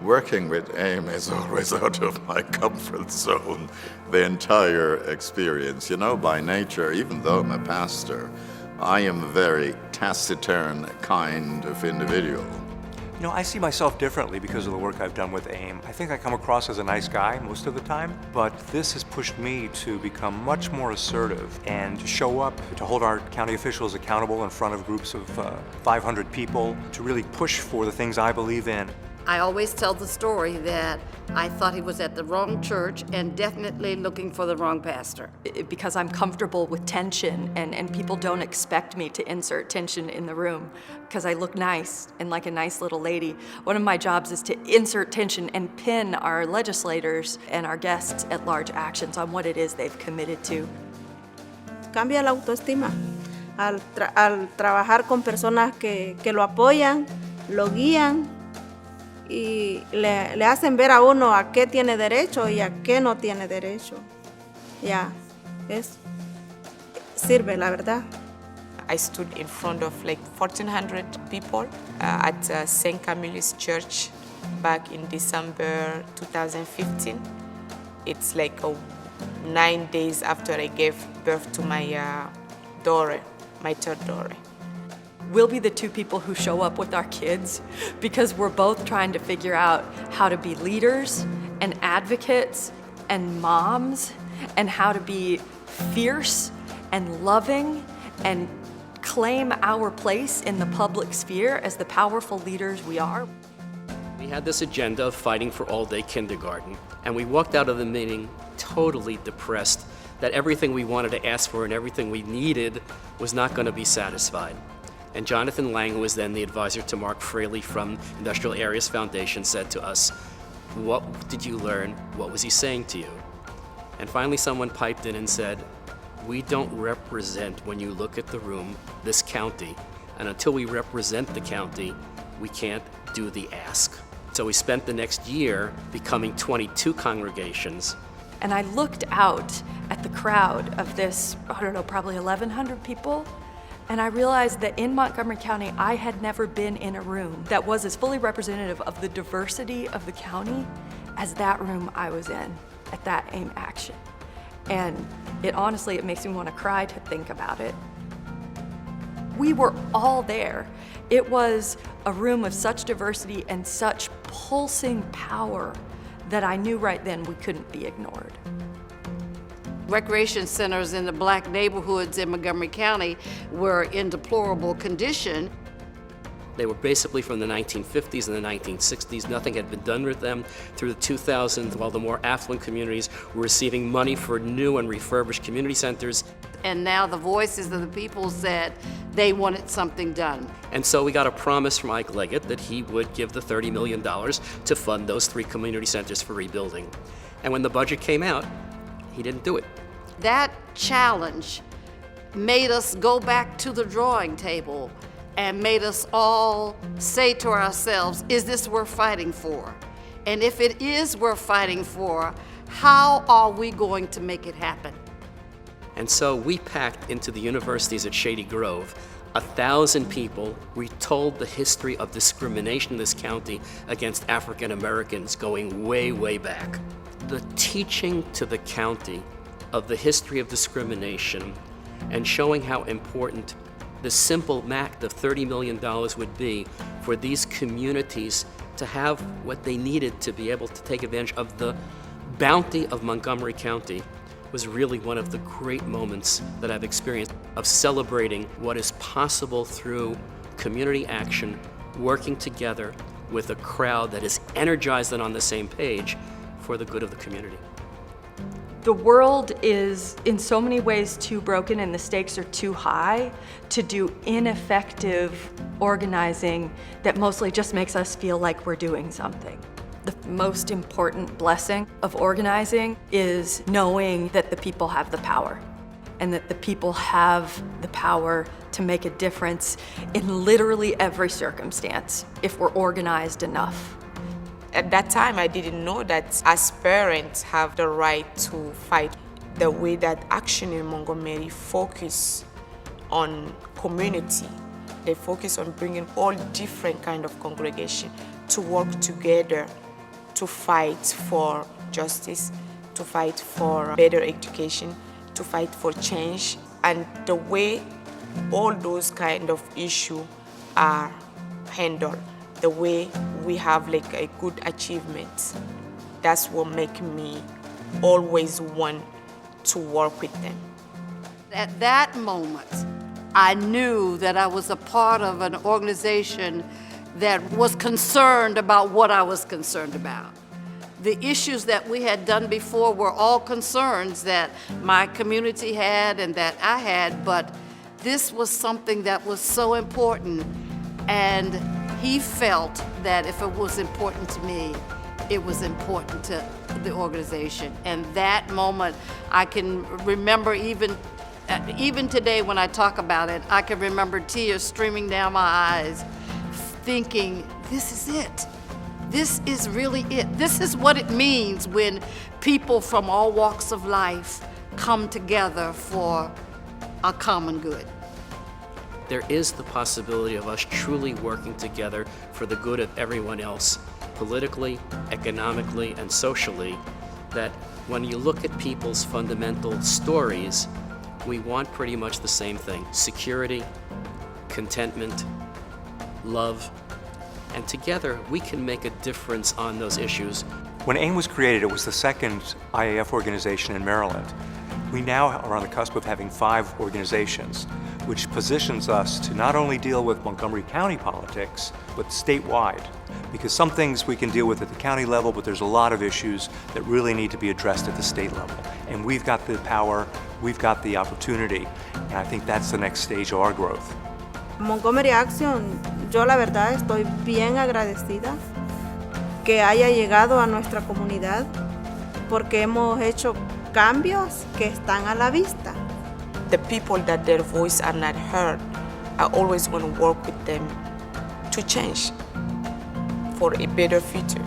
Working with AIM is always out of my comfort zone, the entire experience. You know, by nature, even though I'm a pastor, I am a very taciturn kind of individual. You know, I see myself differently because of the work I've done with AIM. I think I come across as a nice guy most of the time, but this has pushed me to become much more assertive and to show up, to hold our county officials accountable in front of groups of 500 people, to really push for the things I believe in. I always tell the story that I thought he was at the wrong church and definitely looking for the wrong pastor. Because I'm comfortable with tension and people don't expect me to insert tension in the room because I look nice and like a nice little lady. One of my jobs is to insert tension and pin our legislators and our guests at large actions on what it is they've committed to. Cambia la autoestima al trabajar con personas que lo apoyan, lo guían, y le hacen ver a uno a qué tiene derecho y a qué no tiene derecho. Ya, sirve, la verdad. I stood in front of like 1,400 people at St. Camille's Church back in December 2015. It's like 9 days after I gave birth to my daughter, my third daughter. We'll be the two people who show up with our kids because we're both trying to figure out how to be leaders and advocates and moms and how to be fierce and loving and claim our place in the public sphere as the powerful leaders we are. We had this agenda of fighting for all-day kindergarten, and we walked out of the meeting totally depressed that everything we wanted to ask for and everything we needed was not going to be satisfied. And Jonathan Lang, who was then the advisor to Mark Fraley from Industrial Areas Foundation, said to us, "What did you learn? What was he saying to you?" And finally someone piped in and said, "We don't represent, when you look at the room, this county. And until we represent the county, we can't do the ask." So we spent the next year becoming 22 congregations. And I looked out at the crowd of this, I don't know, probably 1,100 people. And I realized that in Montgomery County, I had never been in a room that was as fully representative of the diversity of the county as that room I was in at that AIM action. And honestly, it makes me want to cry to think about it. We were all there. It was a room of such diversity and such pulsing power that I knew right then we couldn't be ignored. Recreation centers in the black neighborhoods in Montgomery County were in deplorable condition. They were basically from the 1950s and the 1960s. Nothing had been done with them through the 2000s, while the more affluent communities were receiving money for new and refurbished community centers. And now the voices of the people said they wanted something done. And so we got a promise from Ike Leggett that he would give the $30 million to fund those 3 community centers for rebuilding. And when the budget came out, he didn't do it. That challenge made us go back to the drawing table and made us all say to ourselves, is this worth fighting for? And if it is worth fighting for, how are we going to make it happen? And so we packed into the universities at Shady Grove 1,000 people. We told the history of discrimination in this county against African Americans going way, way back. The teaching to the county of the history of discrimination and showing how important the simple act of $30 million would be for these communities to have what they needed to be able to take advantage of the bounty of Montgomery County was really one of the great moments that I've experienced of celebrating what is possible through community action, working together with a crowd that is energized and on the same page for the good of the community. The world is in so many ways too broken and the stakes are too high to do ineffective organizing that mostly just makes us feel like we're doing something. The most important blessing of organizing is knowing that the people have the power and that the people have the power to make a difference in literally every circumstance if we're organized enough. At that time, I didn't know that as parents have the right to fight. The way that Action in Montgomery focus on community, they focus on bringing all different kind of congregation to work together to fight for justice, to fight for better education, to fight for change. And the way all those kind of issues are handled, the way we have like a good achievements, that's what makes me always want to work with them. At that moment, I knew that I was a part of an organization that was concerned about what I was concerned about. The issues that we had done before were all concerns that my community had and that I had, but this was something that was so important, and he felt that if it was important to me, it was important to the organization. And that moment, I can remember even today when I talk about it, I can remember tears streaming down my eyes, thinking, this is it. This is really it. This is what it means when people from all walks of life come together for a common good. There is the possibility of us truly working together for the good of everyone else, politically, economically, and socially, that when you look at people's fundamental stories, we want pretty much the same thing: security, contentment, love, and together we can make a difference on those issues. When AIM was created, it was the second IAF organization in Maryland. We now are on the cusp of having 5 organizations, which positions us to not only deal with Montgomery County politics, but statewide. Because some things we can deal with at the county level, but there's a lot of issues that really need to be addressed at the state level. And we've got the power, we've got the opportunity, and I think that's the next stage of our growth. Montgomery Action, yo la verdad estoy bien agradecida que haya llegado a nuestra comunidad porque hemos hecho cambios que están a la vista. The people that their voice are not heard, I always want to work with them to change for a better future.